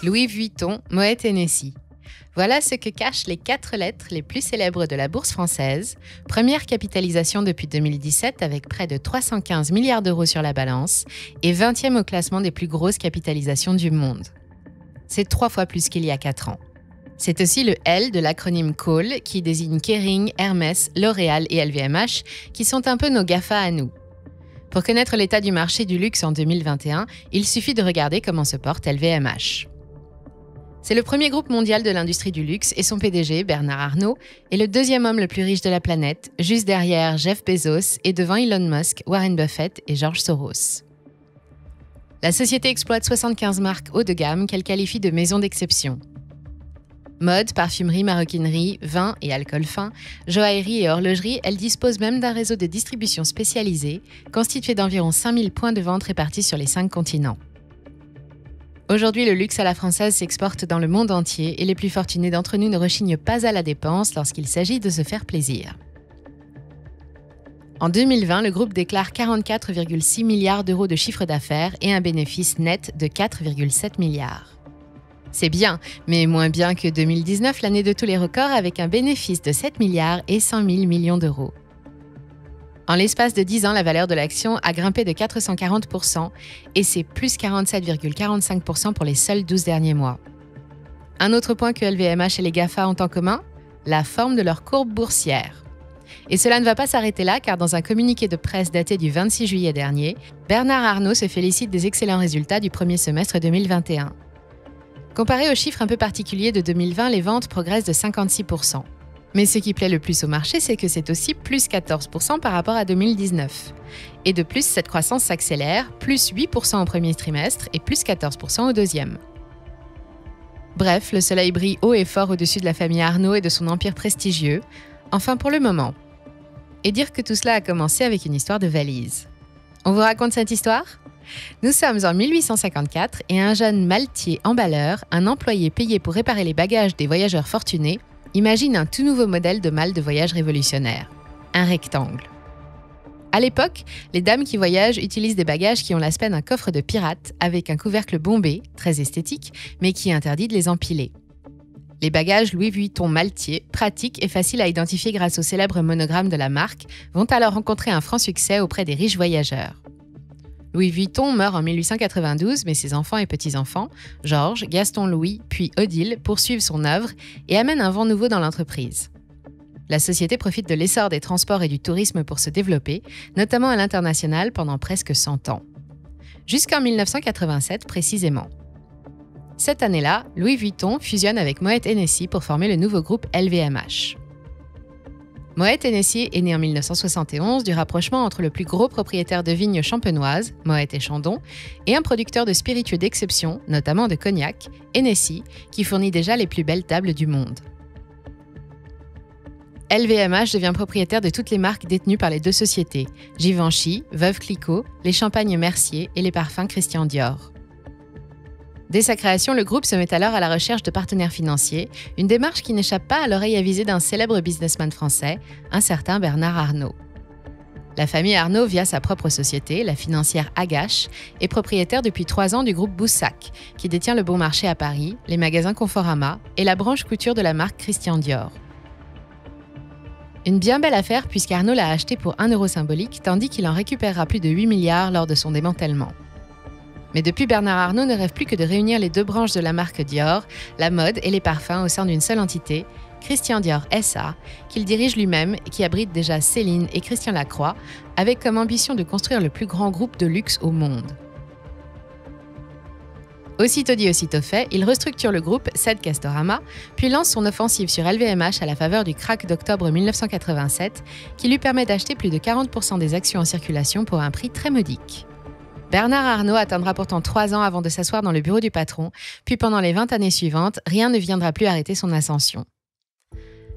Louis Vuitton, Moet Hennessy. Voilà ce que cachent les 4 lettres les plus célèbres de la bourse française. Première capitalisation depuis 2017 avec près de 315 milliards d'euros sur la balance et 20e au classement des plus grosses capitalisations du monde. C'est 3 fois plus qu'il y a 4 ans. C'est aussi le L de l'acronyme Cole qui désigne Kering, Hermès, L'Oréal et LVMH qui sont un peu nos GAFA à nous. Pour connaître l'état du marché du luxe en 2021, il suffit de regarder comment se porte LVMH. C'est le premier groupe mondial de l'industrie du luxe et son PDG, Bernard Arnault, est le 2e homme le plus riche de la planète, juste derrière Jeff Bezos et devant Elon Musk, Warren Buffett et George Soros. La société exploite 75 marques haut de gamme qu'elle qualifie de maisons d'exception. Mode, parfumerie, maroquinerie, vin et alcool fin, joaillerie et horlogerie, elle dispose même d'un réseau de distribution spécialisé, constitué d'environ 5000 points de vente répartis sur les 5 continents. Aujourd'hui, le luxe à la française s'exporte dans le monde entier et les plus fortunés d'entre nous ne rechignent pas à la dépense lorsqu'il s'agit de se faire plaisir. En 2020, le groupe déclare 44,6 milliards d'euros de chiffre d'affaires et un bénéfice net de 4,7 milliards. C'est bien, mais moins bien que 2019, l'année de tous les records, avec un bénéfice de 7 milliards et 100 000 millions d'euros. En l'espace de 10 ans, la valeur de l'action a grimpé de 440% et c'est plus 47,45% pour les seuls 12 derniers mois. Un autre point que LVMH et les GAFA ont en commun, la forme de leur courbe boursière. Et cela ne va pas s'arrêter là, car dans un communiqué de presse daté du 26 juillet dernier, Bernard Arnault se félicite des excellents résultats du premier semestre 2021. Comparé aux chiffres un peu particuliers de 2020, les ventes progressent de 56%. Mais ce qui plaît le plus au marché, c'est que c'est aussi plus 14% par rapport à 2019. Et de plus, cette croissance s'accélère, plus 8% au premier trimestre et plus 14% au deuxième. Bref, le soleil brille haut et fort au-dessus de la famille Arnault et de son empire prestigieux, enfin pour le moment. Et dire que tout cela a commencé avec une histoire de valise. On vous raconte cette histoire ? Nous sommes en 1854 et un jeune maltier emballeur, un employé payé pour réparer les bagages des voyageurs fortunés, imagine un tout nouveau modèle de malle de voyage révolutionnaire, un rectangle. À l'époque, les dames qui voyagent utilisent des bagages qui ont l'aspect d'un coffre de pirate avec un couvercle bombé, très esthétique, mais qui interdit de les empiler. Les bagages Louis Vuitton maltier, pratiques et faciles à identifier grâce au célèbre monogramme de la marque, vont alors rencontrer un franc succès auprès des riches voyageurs. Louis Vuitton meurt en 1892, mais ses enfants et petits-enfants, Georges, Gaston-Louis, puis Odile, poursuivent son œuvre et amènent un vent nouveau dans l'entreprise. La société profite de l'essor des transports et du tourisme pour se développer, notamment à l'international pendant presque 100 ans. Jusqu'en 1987 précisément. Cette année-là, Louis Vuitton fusionne avec Moet Hennessy pour former le nouveau groupe LVMH. Moet Hennessy est né en 1971 du rapprochement entre le plus gros propriétaire de vignes champenoises, Moet et Chandon, et un producteur de spiritueux d'exception, notamment de cognac, Hennessy, qui fournit déjà les plus belles tables du monde. LVMH devient propriétaire de toutes les marques détenues par les deux sociétés, Givenchy, Veuve Clicquot, les champagnes Mercier et les parfums Christian Dior. Dès sa création, le groupe se met alors à la recherche de partenaires financiers, une démarche qui n'échappe pas à l'oreille avisée d'un célèbre businessman français, un certain Bernard Arnault. La famille Arnault, via sa propre société, la financière Agache, est propriétaire depuis 3 ans du groupe Boussac, qui détient le Bon Marché à Paris, les magasins Conforama et la branche couture de la marque Christian Dior. Une bien belle affaire puisqu'Arnault l'a acheté pour 1 euro symbolique, tandis qu'il en récupérera plus de 8 milliards lors de son démantèlement. Mais depuis, Bernard Arnault ne rêve plus que de réunir les 2 branches de la marque Dior, la mode et les parfums au sein d'une seule entité, Christian Dior SA, qu'il dirige lui-même et qui abrite déjà Céline et Christian Lacroix, avec comme ambition de construire le plus grand groupe de luxe au monde. Aussitôt dit, aussitôt fait, il restructure le groupe, cède Castorama, puis lance son offensive sur LVMH à la faveur du krach d'octobre 1987, qui lui permet d'acheter plus de 40% des actions en circulation pour un prix très modique. Bernard Arnault attendra pourtant 3 ans avant de s'asseoir dans le bureau du patron, puis pendant les 20 années suivantes, rien ne viendra plus arrêter son ascension.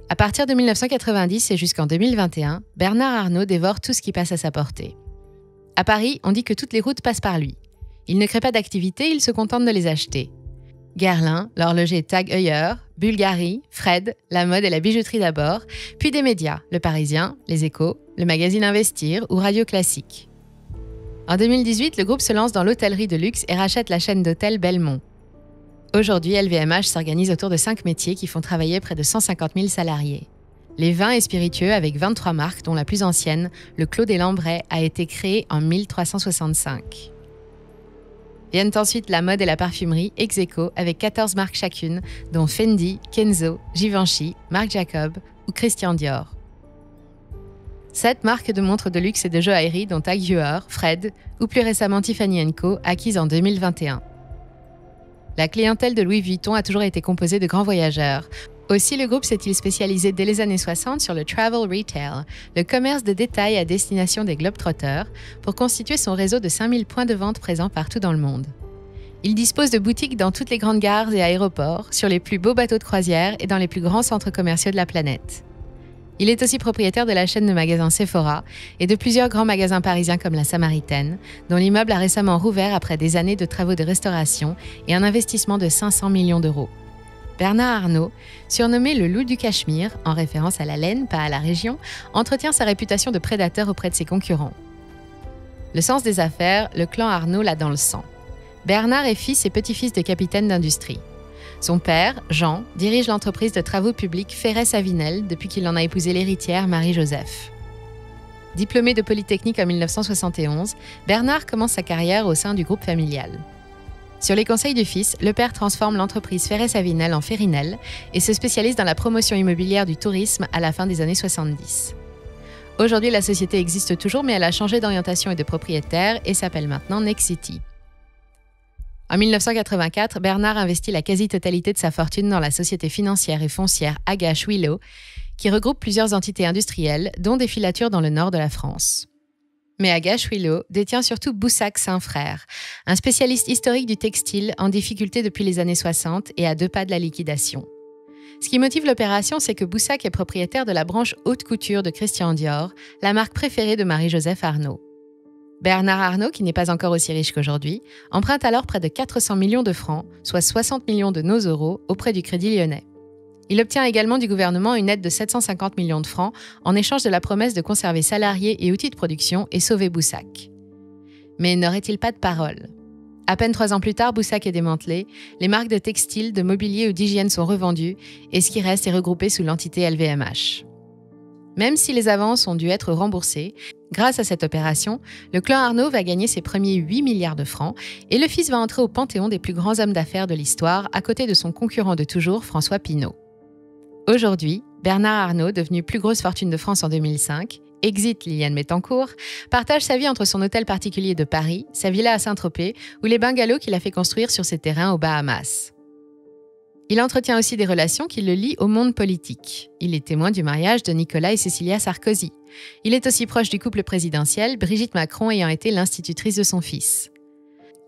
À partir de 1990 et jusqu'en 2021, Bernard Arnault dévore tout ce qui passe à sa portée. À Paris, on dit que toutes les routes passent par lui. Il ne crée pas d'activité, il se contente de les acheter. Guerlain, l'horloger Tag Heuer, Bulgari, Fred, la mode et la bijouterie d'abord, puis des médias, Le Parisien, Les Échos, le magazine Investir ou Radio Classique. En 2018, le groupe se lance dans l'hôtellerie de luxe et rachète la chaîne d'hôtels Belmond. Aujourd'hui, LVMH s'organise autour de 5 métiers qui font travailler près de 150 000 salariés. Les vins et spiritueux avec 23 marques, dont la plus ancienne, le Clos des Lambrais, a été créé en 1365. Viennent ensuite la mode et la parfumerie ex aequo avec 14 marques chacune, dont Fendi, Kenzo, Givenchy, Marc Jacob ou Christian Dior. 7 marques de montres de luxe et de joaillerie, dont Tag Heuer, Fred ou plus récemment Tiffany & Co, acquises en 2021. La clientèle de Louis Vuitton a toujours été composée de grands voyageurs. Aussi, le groupe s'est-il spécialisé dès les années 60 sur le travel retail, le commerce de détail à destination des globetrotters, pour constituer son réseau de 5000 points de vente présents partout dans le monde. Il dispose de boutiques dans toutes les grandes gares et aéroports, sur les plus beaux bateaux de croisière et dans les plus grands centres commerciaux de la planète. Il est aussi propriétaire de la chaîne de magasins Sephora et de plusieurs grands magasins parisiens comme la Samaritaine, dont l'immeuble a récemment rouvert après des années de travaux de restauration et un investissement de 500 millions d'euros. Bernard Arnault, surnommé le loup du Cachemire, en référence à la laine, pas à la région, entretient sa réputation de prédateur auprès de ses concurrents. Le sens des affaires, le clan Arnault l'a dans le sang. Bernard est fils et petit-fils de capitaines d'industrie. Son père, Jean, dirige l'entreprise de travaux publics Ferret-Savinel depuis qu'il en a épousé l'héritière Marie-Joseph. Diplômé de Polytechnique en 1971, Bernard commence sa carrière au sein du groupe familial. Sur les conseils du fils, le père transforme l'entreprise Ferret-Savinel en Ferrinel et se spécialise dans la promotion immobilière du tourisme à la fin des années 70. Aujourd'hui, la société existe toujours, mais elle a changé d'orientation et de propriétaire et s'appelle maintenant Nexity. En 1984, Bernard investit la quasi-totalité de sa fortune dans la société financière et foncière Agache Willow, qui regroupe plusieurs entités industrielles, dont des filatures dans le nord de la France. Mais Agache Willow détient surtout Boussac Saint-Frère, un spécialiste historique du textile en difficulté depuis les années 60 et à 2 pas de la liquidation. Ce qui motive l'opération, c'est que Boussac est propriétaire de la branche haute couture de Christian Dior, la marque préférée de Marie-Joseph Arnault. Bernard Arnault, qui n'est pas encore aussi riche qu'aujourd'hui, emprunte alors près de 400 millions de francs, soit 60 millions de nos euros, auprès du Crédit Lyonnais. Il obtient également du gouvernement une aide de 750 millions de francs en échange de la promesse de conserver salariés et outils de production et sauver Boussac. Mais n'aurait-il pas de parole ? À peine 3 ans plus tard, Boussac est démantelé, les marques de textile, de mobilier ou d'hygiène sont revendues et ce qui reste est regroupé sous l'entité LVMH. Même si les avances ont dû être remboursées, grâce à cette opération, le clan Arnault va gagner ses premiers 8 milliards de francs et le fils va entrer au panthéon des plus grands hommes d'affaires de l'histoire à côté de son concurrent de toujours, François Pinault. Aujourd'hui, Bernard Arnault, devenu plus grosse fortune de France en 2005, exit Liliane Bettencourt, partage sa vie entre son hôtel particulier de Paris, sa villa à Saint-Tropez ou les bungalows qu'il a fait construire sur ses terrains aux Bahamas. Il entretient aussi des relations qui le lient au monde politique. Il est témoin du mariage de Nicolas et Cécilia Sarkozy. Il est aussi proche du couple présidentiel, Brigitte Macron ayant été l'institutrice de son fils.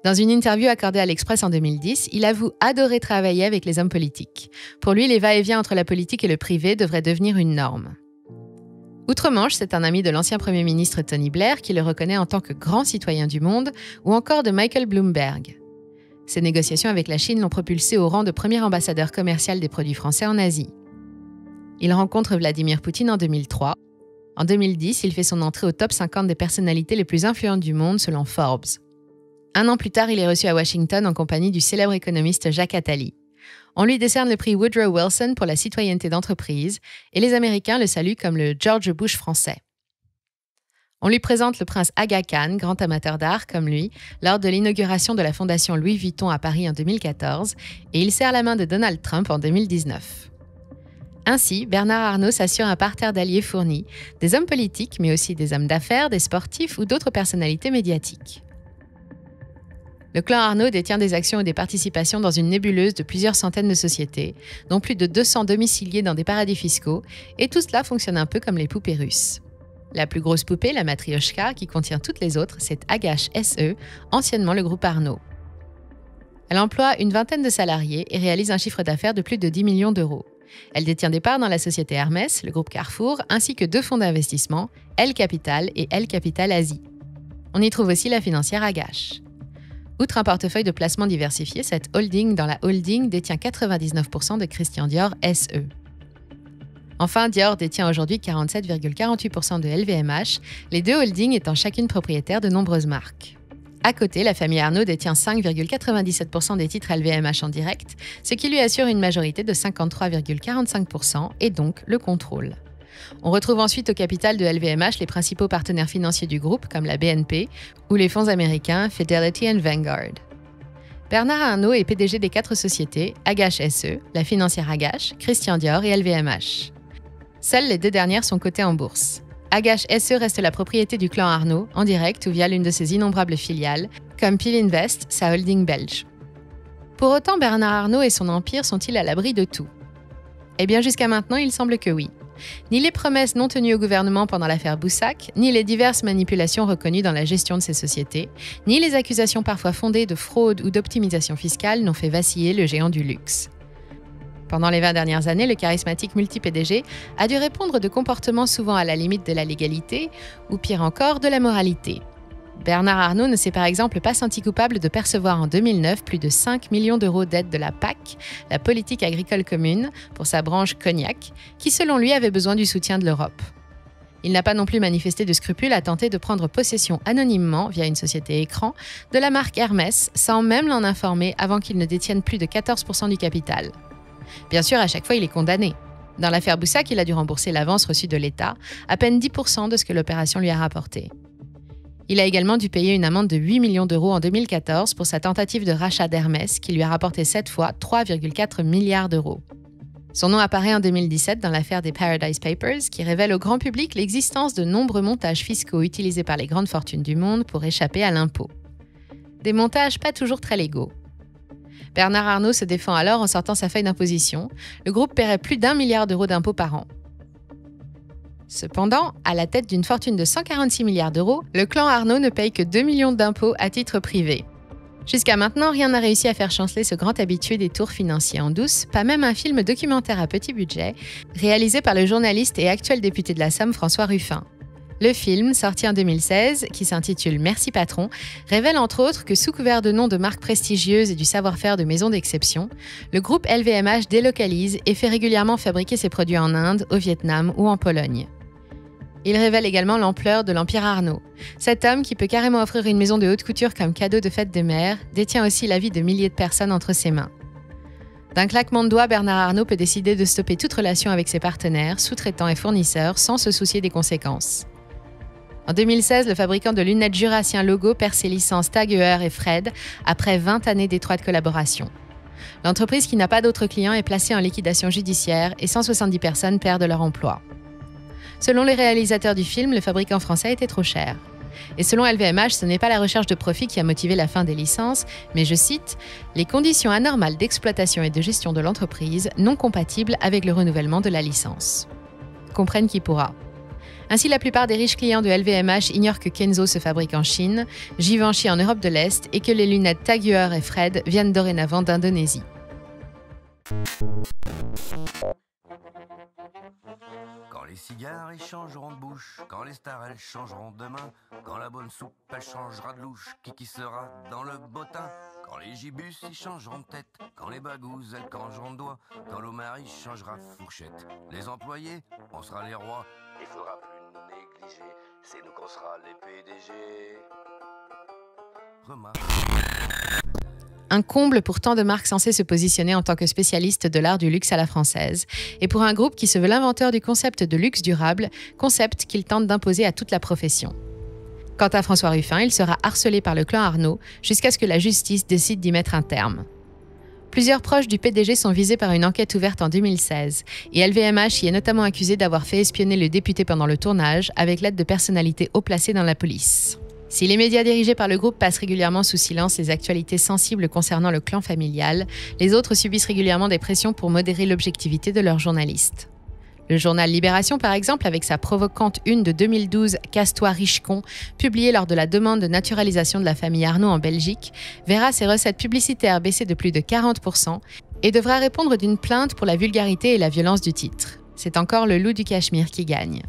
Dans une interview accordée à l'Express en 2010, il avoue adorer travailler avec les hommes politiques. Pour lui, les va-et-vient entre la politique et le privé devraient devenir une norme. Outre-Manche, c'est un ami de l'ancien Premier ministre Tony Blair qui le reconnaît en tant que grand citoyen du monde, ou encore de Michael Bloomberg. Ces négociations avec la Chine l'ont propulsé au rang de premier ambassadeur commercial des produits français en Asie. Il rencontre Vladimir Poutine en 2003. En 2010, il fait son entrée au top 50 des personnalités les plus influentes du monde selon Forbes. 1 an plus tard, il est reçu à Washington en compagnie du célèbre économiste Jacques Attali. On lui décerne le prix Woodrow Wilson pour la citoyenneté d'entreprise et les Américains le saluent comme le George Bush français. On lui présente le prince Aga Khan, grand amateur d'art comme lui, lors de l'inauguration de la fondation Louis Vuitton à Paris en 2014 et il serre la main de Donald Trump en 2019. Ainsi, Bernard Arnault s'assure un parterre d'alliés fournis, des hommes politiques mais aussi des hommes d'affaires, des sportifs ou d'autres personnalités médiatiques. Le clan Arnault détient des actions ou des participations dans une nébuleuse de plusieurs centaines de sociétés, dont plus de 200 domiciliés dans des paradis fiscaux, et tout cela fonctionne un peu comme les poupées russes. La plus grosse poupée, la Matrioshka, qui contient toutes les autres, c'est Agache SE, anciennement le groupe Arnault. Elle emploie une vingtaine de salariés et réalise un chiffre d'affaires de plus de 10 millions d'euros. Elle détient des parts dans la société Hermès, le groupe Carrefour, ainsi que 2 fonds d'investissement, L Capital et L Capital Asie. On y trouve aussi la financière Agache. Outre un portefeuille de placements diversifié, cette holding dans la holding détient 99% de Christian Dior SE. Enfin, Dior détient aujourd'hui 47,48% de LVMH, les 2 holdings étant chacune propriétaires de nombreuses marques. À côté, la famille Arnault détient 5,97% des titres LVMH en direct, ce qui lui assure une majorité de 53,45% et donc le contrôle. On retrouve ensuite au capital de LVMH les principaux partenaires financiers du groupe comme la BNP ou les fonds américains Fidelity and Vanguard. Bernard Arnault est PDG des 4 sociétés, Agache SE, la financière Agache, Christian Dior et LVMH. Seules les 2 dernières sont cotées en bourse. Agache SE reste la propriété du clan Arnault, en direct ou via l'une de ses innombrables filiales, comme Peel Invest, sa holding belge. Pour autant, Bernard Arnault et son empire sont-ils à l'abri de tout? Eh bien, jusqu'à maintenant, il semble que oui. Ni les promesses non tenues au gouvernement pendant l'affaire Boussac, ni les diverses manipulations reconnues dans la gestion de ces sociétés, ni les accusations parfois fondées de fraude ou d'optimisation fiscale n'ont fait vaciller le géant du luxe. Pendant les 20 dernières années, le charismatique multi-PDG a dû répondre de comportements souvent à la limite de la légalité, ou pire encore, de la moralité. Bernard Arnault ne s'est par exemple pas senti coupable de percevoir en 2009 plus de 5 millions d'euros d'aide de la PAC, la politique agricole commune, pour sa branche cognac, qui selon lui avait besoin du soutien de l'Europe. Il n'a pas non plus manifesté de scrupules à tenter de prendre possession anonymement, via une société écran, de la marque Hermès, sans même l'en informer avant qu'il ne détienne plus de 14% du capital. Bien sûr, à chaque fois, il est condamné. Dans l'affaire Boussac, il a dû rembourser l'avance reçue de l'État, à peine 10% de ce que l'opération lui a rapporté. Il a également dû payer une amende de 8 millions d'euros en 2014 pour sa tentative de rachat d'Hermès, qui lui a rapporté 7 fois 3,4 milliards d'euros. Son nom apparaît en 2017 dans l'affaire des Paradise Papers, qui révèle au grand public l'existence de nombreux montages fiscaux utilisés par les grandes fortunes du monde pour échapper à l'impôt. Des montages pas toujours très légaux. Bernard Arnault se défend alors en sortant sa feuille d'imposition. Le groupe paierait plus d'1 milliard d'euros d'impôts par an. Cependant, à la tête d'une fortune de 146 milliards d'euros, le clan Arnault ne paye que 2 millions d'impôts à titre privé. Jusqu'à maintenant, rien n'a réussi à faire chanceler ce grand habitué des tours financiers en douce, pas même un film documentaire à petit budget, réalisé par le journaliste et actuel député de la Somme François Ruffin. Le film, sorti en 2016, qui s'intitule « Merci Patron », révèle entre autres que sous couvert de noms de marques prestigieuses et du savoir-faire de maisons d'exception, le groupe LVMH délocalise et fait régulièrement fabriquer ses produits en Inde, au Vietnam ou en Pologne. Il révèle également l'ampleur de l'empire Arnault. Cet homme, qui peut carrément offrir une maison de haute couture comme cadeau de fête de mère, détient aussi la vie de milliers de personnes entre ses mains. D'un claquement de doigts, Bernard Arnault peut décider de stopper toute relation avec ses partenaires, sous-traitants et fournisseurs sans se soucier des conséquences. En 2016, le fabricant de lunettes jurassien Logo perd ses licences Tag Heuer et Fred après 20 années d'étroite collaboration. L'entreprise, qui n'a pas d'autres clients, est placée en liquidation judiciaire et 170 personnes perdent leur emploi. Selon les réalisateurs du film, le fabricant français était trop cher. Et selon LVMH, ce n'est pas la recherche de profit qui a motivé la fin des licences, mais, je cite, « les conditions anormales d'exploitation et de gestion de l'entreprise non compatibles avec le renouvellement de la licence ». Comprenne qui pourra. Ainsi, la plupart des riches clients de LVMH ignorent que Kenzo se fabrique en Chine, Givenchy en Europe de l'Est et que les lunettes Tag Heuer et Fred viennent dorénavant d'Indonésie. Quand les cigares ils changeront de bouche, quand les stars elles changeront de main, quand la bonne soupe elle changera de louche, qui sera dans le bottin, quand les gibus ils changeront de tête, quand les bagouzes elles changeront de doigts, quand l'Omar il changera de fourchette, les employés on sera les rois, il faudra plus nous négliger, c'est nous qu'on sera les PDG. Remarque. Un comble pour tant de marques censées se positionner en tant que spécialistes de l'art du luxe à la française, et pour un groupe qui se veut l'inventeur du concept de luxe durable, concept qu'il tente d'imposer à toute la profession. Quant à François Ruffin, il sera harcelé par le clan Arnault jusqu'à ce que la justice décide d'y mettre un terme. Plusieurs proches du PDG sont visés par une enquête ouverte en 2016, et LVMH y est notamment accusé d'avoir fait espionner le député pendant le tournage avec l'aide de personnalités haut placées dans la police. Si les médias dirigés par le groupe passent régulièrement sous silence les actualités sensibles concernant le clan familial, les autres subissent régulièrement des pressions pour modérer l'objectivité de leurs journalistes. Le journal Libération, par exemple, avec sa provocante une de 2012, Casse-toi riche-con, publiée lors de la demande de naturalisation de la famille Arnault en Belgique, verra ses recettes publicitaires baisser de plus de 40% et devra répondre d'une plainte pour la vulgarité et la violence du titre. C'est encore le loup du Cachemire qui gagne.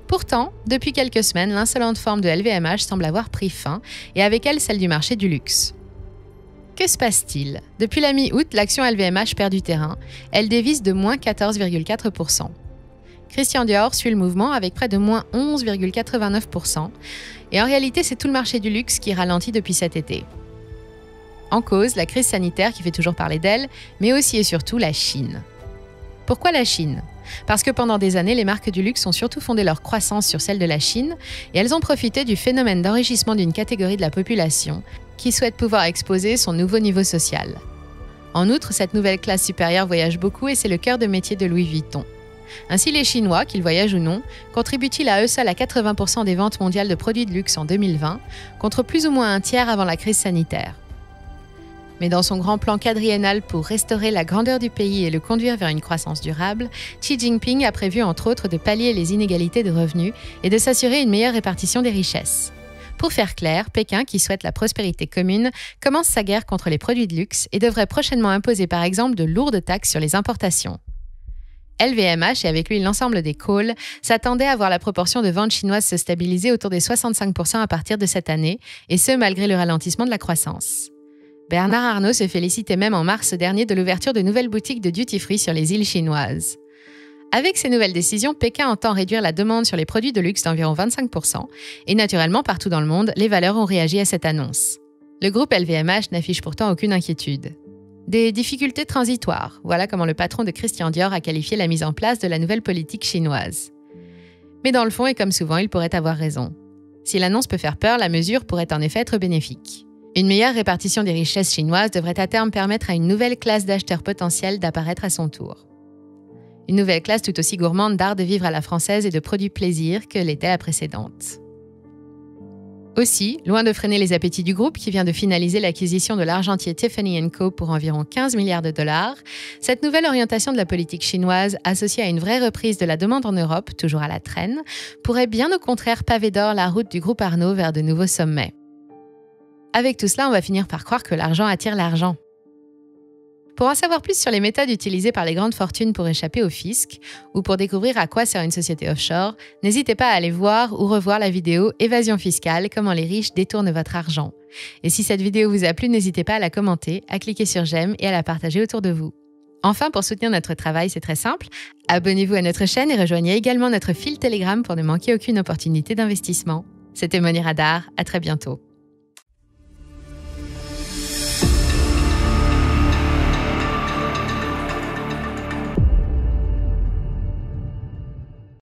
Pourtant, depuis quelques semaines, l'insolente forme de LVMH semble avoir pris fin, et avec elle celle du marché du luxe. Que se passe-t-il? Depuis la mi-août, l'action LVMH perd du terrain. Elle dévisse de moins 14,4%. Christian Dior suit le mouvement avec près de moins 11,89%. Et en réalité, c'est tout le marché du luxe qui ralentit depuis cet été. En cause, la crise sanitaire qui fait toujours parler d'elle, mais aussi et surtout la Chine. Pourquoi la Chine ? Parce que pendant des années, les marques du luxe ont surtout fondé leur croissance sur celle de la Chine et elles ont profité du phénomène d'enrichissement d'une catégorie de la population qui souhaite pouvoir exposer son nouveau niveau social. En outre, cette nouvelle classe supérieure voyage beaucoup et c'est le cœur de métier de Louis Vuitton. Ainsi, les Chinois, qu'ils voyagent ou non, contribuent-ils à eux seuls à 80% des ventes mondiales de produits de luxe en 2020, contre plus ou moins un tiers avant la crise sanitaire. Mais dans son grand plan quadriennal pour restaurer la grandeur du pays et le conduire vers une croissance durable, Xi Jinping a prévu entre autres de pallier les inégalités de revenus et de s'assurer une meilleure répartition des richesses. Pour faire clair, Pékin, qui souhaite la prospérité commune, commence sa guerre contre les produits de luxe et devrait prochainement imposer par exemple de lourdes taxes sur les importations. LVMH et avec lui l'ensemble des calls s'attendaient à voir la proportion de ventes chinoises se stabiliser autour des 65% à partir de cette année, et ce malgré le ralentissement de la croissance. Bernard Arnault se félicitait même en mars dernier de l'ouverture de nouvelles boutiques de duty-free sur les îles chinoises. Avec ces nouvelles décisions, Pékin entend réduire la demande sur les produits de luxe d'environ 25%, et naturellement, partout dans le monde, les valeurs ont réagi à cette annonce. Le groupe LVMH n'affiche pourtant aucune inquiétude. Des difficultés transitoires, voilà comment le patron de Christian Dior a qualifié la mise en place de la nouvelle politique chinoise. Mais dans le fond, et comme souvent, il pourrait avoir raison. Si l'annonce peut faire peur, la mesure pourrait en effet être bénéfique. Une meilleure répartition des richesses chinoises devrait à terme permettre à une nouvelle classe d'acheteurs potentiels d'apparaître à son tour. Une nouvelle classe tout aussi gourmande d'art de vivre à la française et de produits plaisir que l'était la précédente. Aussi, loin de freiner les appétits du groupe qui vient de finaliser l'acquisition de l'argentier Tiffany & Co pour environ 15 milliards de dollars, cette nouvelle orientation de la politique chinoise, associée à une vraie reprise de la demande en Europe, toujours à la traîne, pourrait bien au contraire paver d'or la route du groupe Arnault vers de nouveaux sommets. Avec tout cela, on va finir par croire que l'argent attire l'argent. Pour en savoir plus sur les méthodes utilisées par les grandes fortunes pour échapper au fisc, ou pour découvrir à quoi sert une société offshore, n'hésitez pas à aller voir ou revoir la vidéo « Évasion fiscale, comment les riches détournent votre argent ». Et si cette vidéo vous a plu, n'hésitez pas à la commenter, à cliquer sur « J'aime » et à la partager autour de vous. Enfin, pour soutenir notre travail, c'est très simple. Abonnez-vous à notre chaîne et rejoignez également notre fil Telegram pour ne manquer aucune opportunité d'investissement. C'était Moni Radar, à très bientôt.